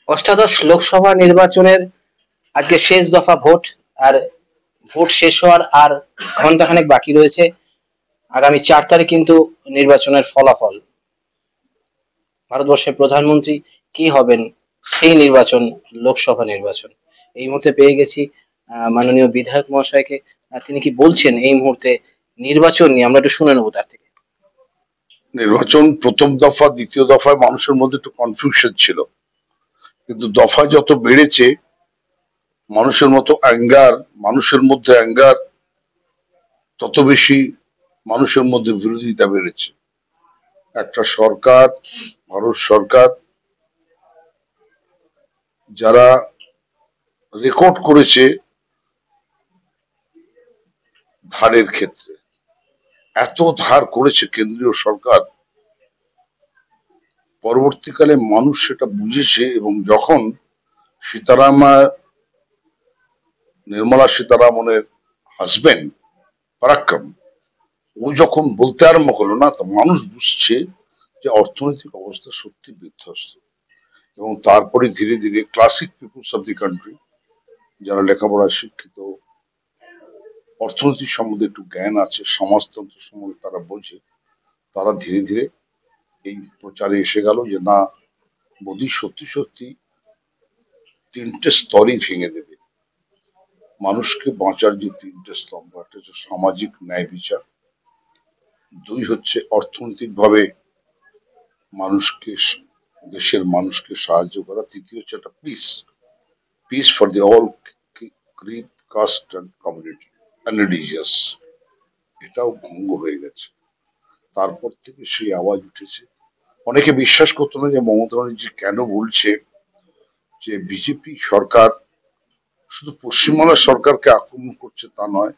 অষ্টাদশ লোকসভা নির্বাচনের আজকে শেষ দফা ভোট। আর ভোট শেষ হওয়ার আর ঘন্টাখানেক বাকি রয়েছে। আগামী 4 তারিখ কিন্তু নির্বাচনের ফলাফল। ভারতবর্ষের প্রধানমন্ত্রী কি হবেন সেই নির্বাচন, লোকসভা নির্বাচন। এই মুহূর্তে পেয়ে গেছি মাননীয় বিধায়ক মহাশয়কে। তিনি কি বলছেন এই মুহূর্তে নির্বাচন নিয়ে, আমরা একটু শুনে নেবো তার থেকে। নির্বাচন প্রথম দফা দ্বিতীয় দফায় মানুষের মধ্যে একটু কনফিউশন ছিল, কিন্তু দফা যত বেড়েছে মানুষের মধ্যে অ্যাঙ্গার তত বেশি মানুষের মধ্যে বিরোধিতা বেড়েছে। একটা সরকার, ভারত সরকার, যারা রেকর্ড করেছে ধারের ক্ষেত্রে, এত ধার করেছে কেন্দ্রীয় সরকার, পরবর্তীকালে মানুষ সেটা বুঝেছে। এবং যখন নির্মলা সীতারামনের হাজবেন্ড পরাক্রম, ও যখন বলতে আরম্ভ করলো না, তো মানুষ বুঝছে যে অর্থনৈতিক অবস্থা সত্যি বিধ্বস্ত। এবং তারপরে ধীরে ধীরে classic peoples of the country, যারা লেখাপড়া শিক্ষিত, অর্থনীতি সম্বন্ধে একটু জ্ঞান আছে, সমাজতন্ত্র সম্বন্ধে তারা বোঝে, তারা ধীরে ধীরে এই প্রচারে এসে গেল যে না, মোদী সত্যি সত্যি তিনটে স্তরই ভেঙে দেবে। মানুষকে বাঁচার যে তিনটে স্তম্ভ, একটা হচ্ছে সামাজিক ন্যায় বিচার, দুই হচ্ছে অর্থনৈতিক ভাবে মানুষকে, দেশের মানুষকে সাহায্য করা, তৃতীয় হচ্ছে একটা peace for the all creed caste and community and religious. এটাও ভঙ্গ হয়ে গেছে। তারপর থেকে সেই আওয়াজ উঠেছে। অনেকে বিশ্বাস করতো না যে মমতা ব্যানার্জি কেন বলছে যে বিজেপি সরকার শুধু পশ্চিমবাংলার সরকারকে আক্রমণ করছে, তা নয়,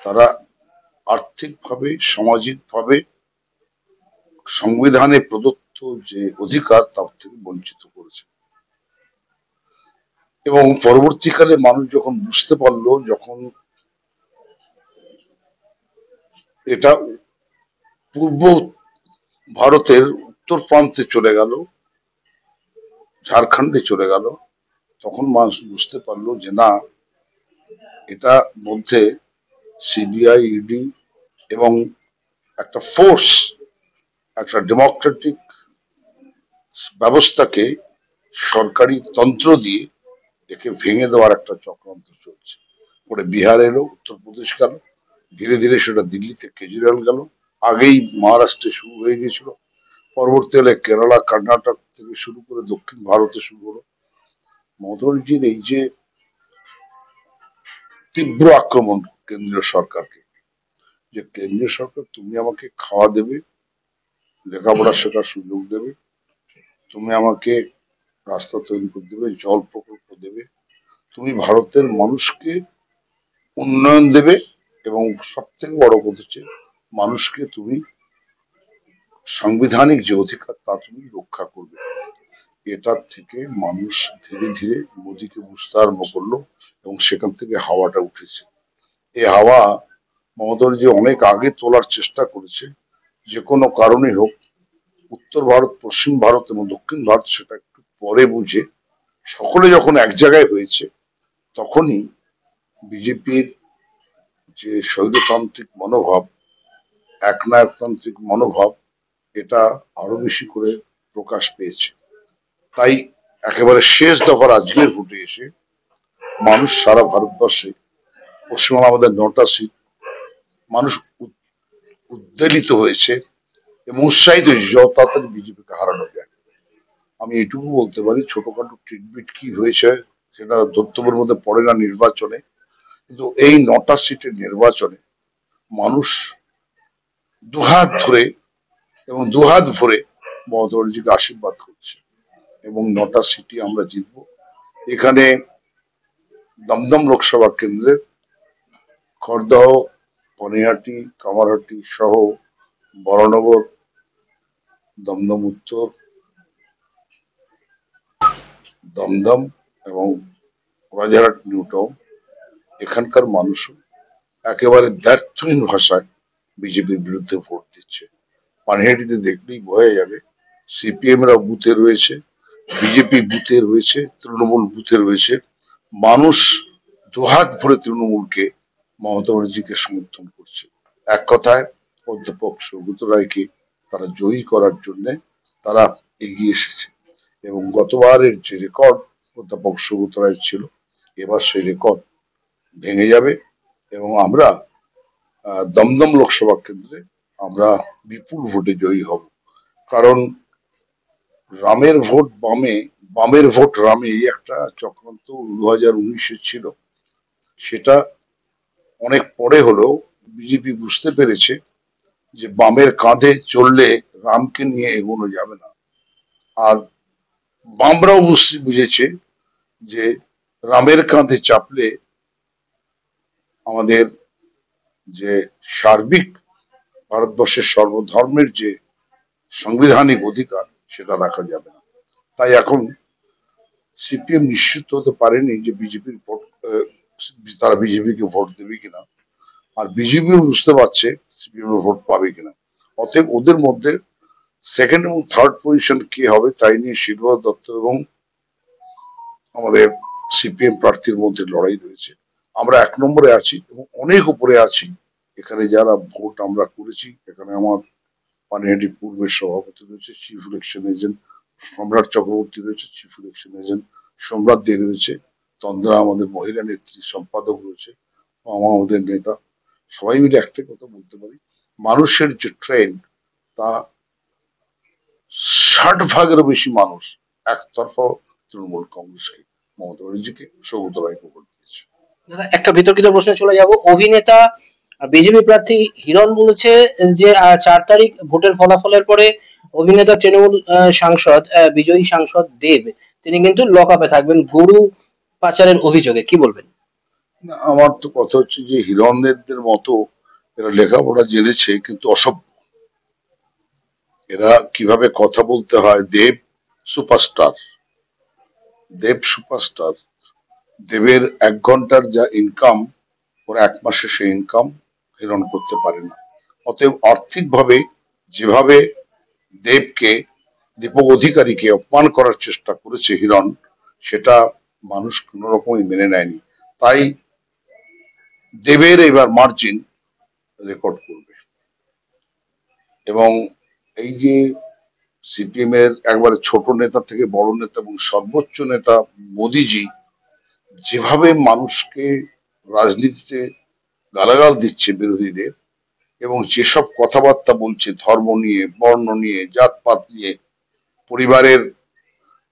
তারা আর্থিকভাবে, সামাজিকভাবে সংবিধানে প্রদত্ত যে অধিকার তার থেকে বঞ্চিত করেছে। এবং পরবর্তীকালে মানুষ যখন বুঝতে পারলো, যখন এটা পূর্ব ভারতের উত্তর প্রান্তে চলে গেল, ঝাড়খণ্ডে চলে গেল, তখন মানুষ বুঝতে পারলো যে না, এটা মধ্যে সিবিআই, ইডি এবং একটা ফোর্স, একটা ডেমোক্রেটিক ব্যবস্থাকে সরকারি তন্ত্র দিয়ে একে ভেঙে দেওয়ার একটা চক্রান্ত চলছে। পরে বিহার এলো, উত্তরপ্রদেশ গেল, ধীরে ধীরে সেটা দিল্লিতে কেজরিওয়াল গেল, আগেই মহারাষ্ট্রে শুরু হয়ে গেছিল, পরবর্তীকালে কেরালা, কর্ণাটক থেকে শুরু করে দক্ষিণ ভারতে শুরু হলো। মমতা ব্যানার্জির এই যে তীব্র আক্রমণ কেন্দ্রীয় সরকারকে, যে কেন্দ্রীয় সরকার তুমি আমাকে খাওয়া দেবে, লেখাপড়া শেখার সুযোগ দেবে, তুমি আমাকে রাস্তা তৈরি করে দেবে, জল প্রকল্প দেবে, তুমি ভারতের মানুষকে উন্নয়ন দেবে, এবং সব থেকে বড় কথা হচ্ছে মানুষকে তুমি সাংবিধানিক যে অধিকার তা তুমি রক্ষা করবে। এটার থেকে মানুষ ধীরে ধীরে মোদীকে বুঝতে আরম্ভ করলো, এবং সেখান থেকে হাওয়াটা উঠেছে। এই হাওয়া মমতা ব্যানার্জি অনেক আগে তোলার চেষ্টা করেছে, যে কোনো কারণে হোক, উত্তর ভারত, পশ্চিম ভারত এবং দক্ষিণ ভারত সেটা একটু পরে বুঝে সকলে যখন এক জায়গায় হয়েছে, তখনই বিজেপির যে স্বৈরতান্ত্রিক মনোভাব, একনায়কতান্ত্রিক মনোভাব, এটা আরো বেশি করে প্রকাশ পেয়েছে। তাই একেবারে শেষ দফার আজকের ভোটে এসে মানুষ সারা ভারতবর্ষে, পশ্চিমবঙ্গে আমাদের 9টা সিট, মানুষ উদ্বেলিত হয়েছে এবং উৎসাহিত হয়েছে যত তাড়াতাড়ি বিজেপিকে হারানো যায়। আমি এটুকু বলতে পারি, ছোটখাটো ট্রিটমেন্ট কি হয়েছে সেটা ধর্তব্যের মধ্যে পড়ে না নির্বাচনে, কিন্তু এই 9টা সিটের নির্বাচনে মানুষ দুহাত ধরে এবং দুহাত ভরে মমতা ব্যানার্জিকে আশীর্বাদ করছে, এবং 9টা সিটি আমরা জিতবো। এখানে দমদম লোকসভা কেন্দ্রের খড়দহ, পানিহাটি, কামারহাটি সহ বরানগর, দমদম উত্তর, দমদম এবং রাজারহাট নিউ টাউন, এখানকার মানুষ একেবারে দ্ব্যর্থহীন ভাষায় বিজেপির বিরুদ্ধে ভোট দিচ্ছে। পানিহাটিতে দেখলেই বোঝা যাবে সিপিএম এরা বুথে রয়েছে, বিজেপি বুথে রয়েছে, তৃণমূল বুথে রয়েছে। মানুষ দুহাত ভরে তৃণমূলকে, মমতা ব্যানার্জিকে সমর্থন করছে। এক কথায় অধ্যাপক সৌগত রায়কে তারা জয়ী করার জন্য তারা এগিয়ে এসেছে। এবং গতবারের যে রেকর্ড অধ্যাপক সৌগত রায় ছিল, এবার সেই রেকর্ড ভেঙে যাবে। এবং আমরা দমদম লোকসভা কেন্দ্রে আমরা বিপুল ভোটে জয়ী হব। কারণ রামের ভোট বামে, বামের ভোট রামে, এই একটা চক্রান্ত 2019-এ ছিল। সেটা অনেক পরে হলেও বিজেপি বুঝতে পেরেছে যে বামের কাঁধে চললে রামকে নিয়ে এগোনো যাবে না। আর বামরাও বুঝেছে যে রামের কাঁধে চাপলে আমাদের যে সার্বিক ভারতবর্ষের সর্বধর্মের যে সাংবিধানিক অধিকার, সেটা রাখা যাবে না। তাই এখন সিপিএম নিশ্চিত হতে পারেনি যে বিজেপির ভোট, তারা বিজেপিকে ভোট দেবে কিনা। আর বিজেপিও বুঝতে পারছে সিপিএম এর ভোট পাবে কিনা। অতএব ওদের মধ্যে সেকেন্ড এবং থার্ড পজিশন কে হবে তাই নিয়ে শিবরাজ দত্ত এবং আমাদের সিপিএম প্রার্থীর মধ্যে লড়াই রয়েছে। আমরা 1 নম্বরে আছি এবং অনেক উপরে আছি। এখানে যারা ভোট আমরা করেছি, এখানে আমার পানিহাটি পূর্বের সভাপতি রয়েছে, চিফ ইলেকশন এজেন্ট সম্রাট চক্রবর্তী রয়েছে, চিফ ইলেকশন এজেন্ট সম্রাট দে রয়েছে, তন্দ্রা আমাদের মহিলা নেত্রী সম্পাদক রয়েছে, আমাদের নেতা। সবাই মিলে একটা কথা বলতে পারি, মানুষের যে ট্রেন্ড, তা 60 ভাগেরও বেশি মানুষ একতরফা তৃণমূল কংগ্রেসকে, মমতা ব্যানার্জিকে, সৌগত রায়কে ভোট দিয়েছে। দাদা, একটা বিতর্কিত প্রশ্নে চলে যাব। অভিনেতা বিজেপি প্রার্থী হিরণ বলেছে যে 4 তারিখ ভোটের ফলাফলের পরে অভিনেতা তৃণমূল সাংসদ বিজয়ী সাংসদ দেব তিনি কিন্তু লক আপে থাকবেন গরু পাচারের অভিযোগে। কি বলবেন? না, আমার তো কথা হচ্ছে যে হিরণদের মতো এরা লেখাপড়া জেনেছে কিন্তু অসভ্য। এরা কিভাবে কথা বলতে হয়, দেব সুপারস্টার, দেব সুপারস্টার, দেবের 1 ঘন্টার যা ইনকাম ওরা 1 মাসে সেই ইনকাম হিরণ করতে পারে না। অতএব আর্থিকভাবে যেভাবে দেবকে, দীপক অধিকারীকে অপমান করার চেষ্টা করেছে হিরণ, সেটা মানুষ কোন রকমই মেনে নেয়নি। তাই দেবের এবার মার্জিন রেকর্ড করবে। এবং এই যে সিপিএম এর একবারে ছোট নেতা থেকে বড় নেতা এবং সর্বোচ্চ নেতা মোদিজি যেভাবে মানুষকে রাজনীতিতে গালাগাল দিচ্ছে বিরোধীদের, এবং যেসব কথাবার্তা বলছে ধর্ম নিয়ে, বর্ণ নিয়ে, জাতপাত নিয়ে, পরিবারের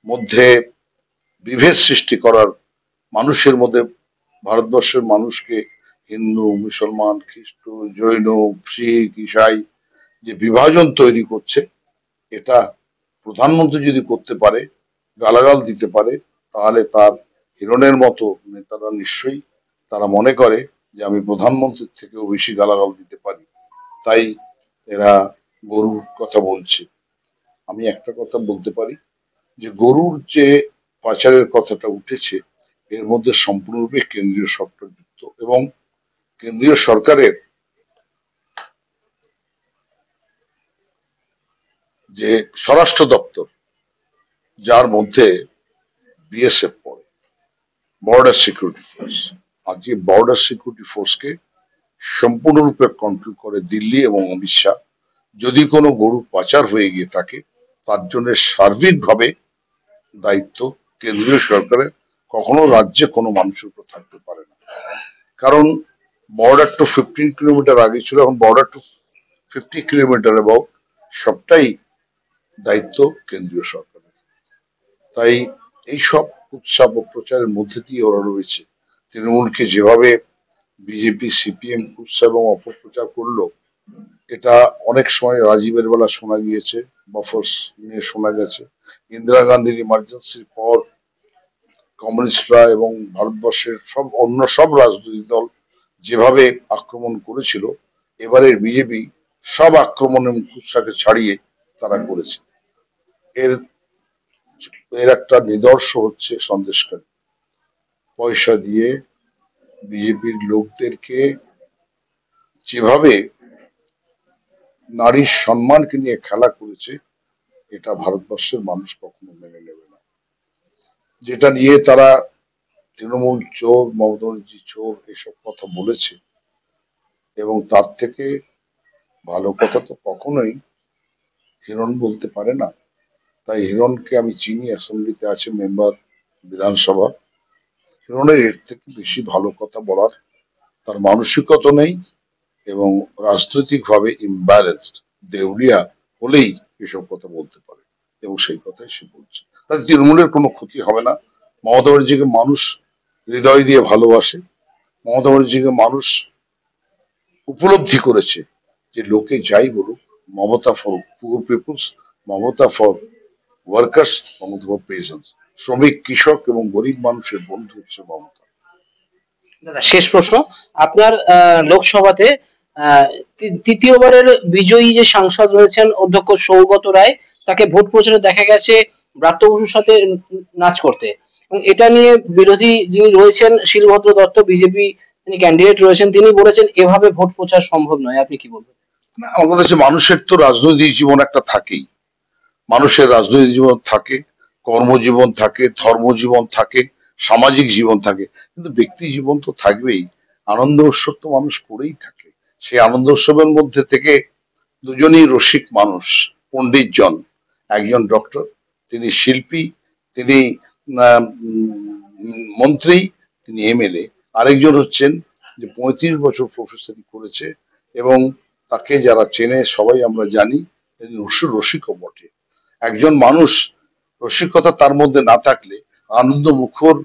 মধ্যে বিভেদ সৃষ্টি করার, মানুষের মধ্যে, ভারতবর্ষের মানুষকে হিন্দু, মুসলমান, খ্রিস্ট, জৈন, শিখ, ইসাই যে বিভাজন তৈরি করছে, এটা প্রধানমন্ত্রী যদি করতে পারে, গালাগাল দিতে পারে, তাহলে তার হিরণের মতো নেতারা নিশ্চয়ই তারা মনে করে যে আমি প্রধানমন্ত্রীর থেকেও বেশি গালাগাল দিতে পারি। তাই এরা গরুর কথা বলছে। আমি একটা কথা বলতে পারি যে গরুর যে পাচারের কথাটা উঠেছে, এর মধ্যে সম্পূর্ণরূপে কেন্দ্রীয় সরকার যুক্ত। এবং কেন্দ্রীয় সরকারের যে স্বরাষ্ট্র দপ্তর, যার মধ্যে বিএসএফ পড়ে, বর্ডার সিকিউরিটি ফোর্স, আজকে বর্ডার সিকিউরিটি ফোর্সকে সম্পূর্ণরূপে কন্ট্রোল করে দিল্লি এবং অমিত শাহ। যদি কোনো গরু পাচার হয়ে গিয়ে থাকে, তার জন্য সার্বিকভাবে দায়িত্ব কেন্দ্রীয় সরকারের। কখনো রাজ্যে কোনো মানুষের উপর থাকতে পারে না। কারণ বর্ডার টু 15 কিলোমিটার আগে ছিল, এখন বর্ডার টু 50 কিলোমিটার এবং সবটাই দায়িত্ব কেন্দ্রীয় সরকারের। তাই এইসব উৎসব ও প্রচারের মধ্যে দিয়ে ওরা রয়েছে। তৃণমূলকে যেভাবে বিজেপি সিপিএম উৎসব এবং অপপ্রচার করলো, এটা অনেক সময় রাজীবের বেলা শোনা গিয়েছে, বফর্স নিয়ে শোনা গেছে, ইন্দিরা গান্ধীর ইমার্জেন্সির পর কমিউনিস্টরা এবং ভারতবর্ষের অন্য সব রাজনৈতিক দল যেভাবে আক্রমণ করেছিল, এবারের বিজেপি সব আক্রমণ এবং কুৎসাকে ছাড়িয়ে তারা করেছে। এর এর একটা নিদর্শ হচ্ছে সন্দেশখালী। পয়সা দিয়ে বিজেপির লোকদেরকে যেভাবে নারীর সম্মানকে নিয়ে খেলা করেছে, এটা ভারতবর্ষের মানুষ কখনো মেনে নেবে না। যেটা নিয়ে তারা তৃণমূল চোর, মমতা ব্যানার্জি চোর এসব কথা বলেছে, এবং তার থেকে ভালো কথা তো কখনোই হিরণ বলতে পারে না। তাই হিরণকে আমি চিনি, অ্যাসেম্বলিতে আছে মেম্বার বিধানসভা। হিরণের এর থেকে বেশি ভালো কথা বলার তার মানসিকতা নেই, এবং রাজনৈতিকভাবে ইমব্যালেন্সড দেউলিয়া হলেই এসব কথা বলতে পারে, এবং সেই কথাই সে বলছে। তাতে তৃণমূলের কোনো ক্ষতি হবে না। মমতা ব্যানার্জিকে মানুষ হৃদয় দিয়ে ভালোবাসে। মমতা ব্যানার্জিকে মানুষ উপলব্ধি করেছে যে লোকে যাই বলুক, Mamata for poor peoples, Mamata for workers, Mamata for patients. শ্রমিক, কৃষক এবং গরিব মানুষের বন্ধু হচ্ছে মমতা। দাদা, শেষ প্রশ্ন। আপনার লোকসভাতে তৃতীয়বারের বিজয়ী যে সাংসদ রয়েছেন অধ্যক্ষ সৌগত রায়, তাকে ভোট প্রচারে দেখা গেছে ব্রাত্য বসুর সাথে নাচ করতে, এবং এটা নিয়ে বিরোধী যিনি রয়েছেন শিলভদ্র দত্ত, বিজেপি তিনি ক্যান্ডিডেট রয়েছেন, তিনি বলেছেন এভাবে ভোট প্রচার সম্ভব নয়। আপনি কি বলবেন? না, আমাদের দেশে মানুষের তো রাজনৈতিক জীবন একটা থাকেই। মানুষের রাজনৈতিক জীবন থাকে, কর্মজীবন থাকে, ধর্মজীবন থাকে, সামাজিক জীবন থাকে, কিন্তু ব্যক্তি জীবন তো থাকবেই। আনন্দ উৎসব তো মানুষ করেই থাকে। সেই আনন্দ উৎসবের মধ্যে থেকে দুজনই রসিক মানুষ, পণ্ডিতজন। একজন ডক্টর, তিনি শিল্পী, তিনি মন্ত্রী, তিনি এমএলএ। আরেকজন হচ্ছেন যে 35 বছর প্রফেসরি করেছে, এবং তাকে যারা চেনে সবাই আমরা জানি তিনি রসিকও বটে। একজন মানুষ রসিকতা তার মধ্যে না থাকলে, আনন্দ মুখর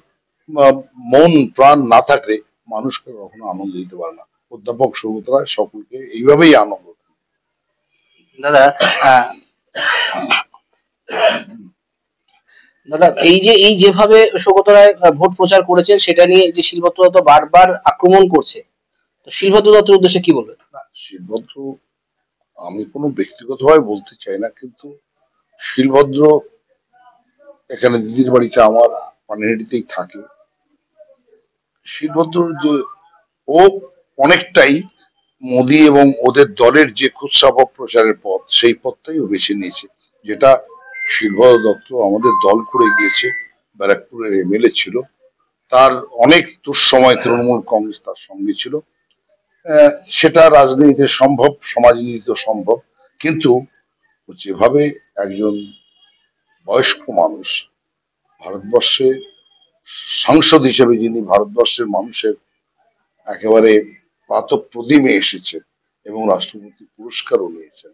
আহ, মন প্রাণ না থাকলে মানুষকে কখনো আনন্দ দিতে পারে না। অধ্যাপক সৌগত রায় সকলকে এইভাবেই আনন্দ দেন। দাদা, আহ, দাদা, এই যেভাবে সৌগত রায় ভোট প্রচার করেছেন, সেটা নিয়ে যে শিলভদ্র দত্ত বারবার আক্রমণ করছে, তো শিলভদ্র দত্তের উদ্দেশ্যে কি বলবেন? না, শিলভদ্র, আমি কোনো ব্যক্তিগতভাবে বলতে চাই না, কিন্তু শিলভদ্র এখানে দিদির বাড়িতে আমার পানিহাটিতেই থাকে। শিলভদ্র যে ও অনেকটাই মোদী এবং ওদের দলের যে কুৎসা প্রচারের পথ, সেই পথটাই ও বেছে নিয়েছে। যেটা শিলভদ্র দত্ত আমাদের দল করে গিয়েছে, ব্যারাকপুরের এমএলএ ছিল, তার অনেক দুঃসময় তৃণমূল কংগ্রেস তার সঙ্গে ছিল। সেটা রাজনীতিতে সম্ভব, সমাজনীতিতে সম্ভব, কিন্তু যেভাবে একজন বয়স্ক মানুষ ভারতবর্ষে সাংসদ হিসেবে, যিনি ভারতবর্ষের মানুষের একেবারে পাদপ্রদিমে এসেছেন এবং রাষ্ট্রপতি পুরস্কারও নিয়েছেন,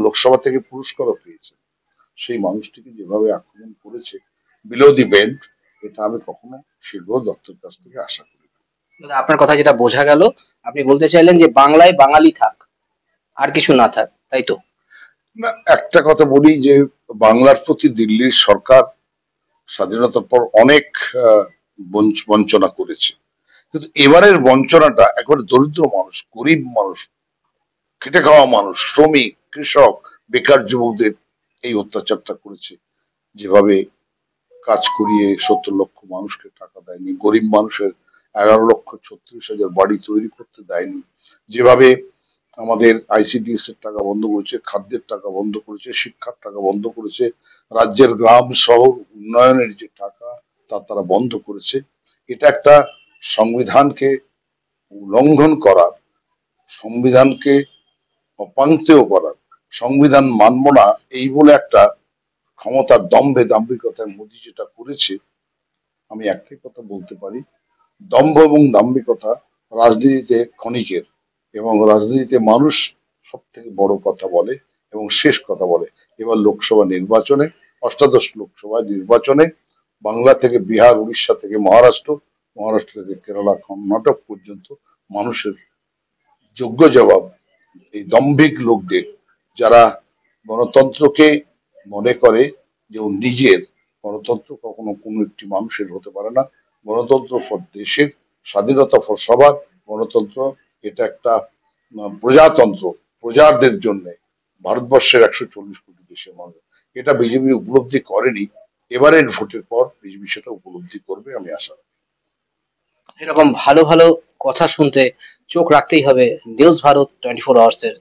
লোকসভা থেকে পুরস্কারও পেয়েছেন, সেই মানুষটিকে যেভাবে আক্রমণ করেছে বিলো দি বেল্ট, এটা আমি কখনো শিলভদ্র দত্তের কাছ থেকে আশা করি না। দাদা, আপনার কথা যেটা বোঝা গেল, আপনি বলতে চাইলেন যে বাংলায় বাঙালি থাক, আর কিছু না থাক, তাই তো? না, একটা কথা বলি যে বাংলার প্রতি দিল্লির সরকার স্বাধীনতার পর অনেক আহ, বঞ্চনা করেছে, কিন্তু এবারের বঞ্চনাটা একবারে দরিদ্র মানুষ, গরিব মানুষ, খেটে খাওয়া মানুষ, শ্রমিক, কৃষক, বেকার যুবকদের এই অত্যাচারটা করেছে। যেভাবে কাজ করিয়ে 70 লক্ষ মানুষকে টাকা দেয়নি, গরিব মানুষের 11,36,000 বাড়ি তৈরি করতে দেয়নি, যেভাবে আমাদের আইসিডিএস এর টাকা বন্ধ করেছে, খাদ্যের টাকা বন্ধ করেছে, শিক্ষার টাকা বন্ধ করেছে, রাজ্যের গ্রাম শহর উন্নয়নের যে টাকা তা তারা বন্ধ করেছে। এটা একটা সংবিধানকে উল্লঙ্ঘন করা, সংবিধানকে অপাঙ্ক্তেয় করা, সংবিধান মানব না এই বলে একটা ক্ষমতার দম্ভে দাম্ভিকতায় মোদী যেটা করেছে, আমি একটাই কথা বলতে পারি, দম্ভ এবং দাম্ভিকতা রাজনীতিতে ক্ষণিকের, এবং রাজনীতিতে মানুষ সব থেকে বড় কথা বলে এবং শেষ কথা বলে। এবার লোকসভা নির্বাচনে, অষ্টাদশ লোকসভা নির্বাচনে বাংলা থেকে বিহার, উড়িষ্যা থেকে মহারাষ্ট্র, মহারাষ্ট্র থেকে কেরালা, কর্ণাটক পর্যন্ত মানুষের যোগ্য জবাব এই দম্ভিক লোকদের, যারা গণতন্ত্রকে মনে করে যে ও নিজের। গণতন্ত্র কখনো কোনো একটি মানুষের হতে পারে না। গণতন্ত্র ফর দেশের, স্বাধীনতা ফর সবার। গণতন্ত্র এটা একটা প্রজাতন্ত্র, প্রজাদের জন্য। ভারতবর্ষের 140 কোটি দেশের মানুষ, এটা বিজেপি উপলব্ধি করেনি। এবারের ভোটের পর বিজেপি সেটা উপলব্ধি করবে, আমি আশা রাখি। এরকম ভালো ভালো কথা শুনতে চোখ রাখতেই হবে নিউজ ভারত 24 আওয়ার্স এর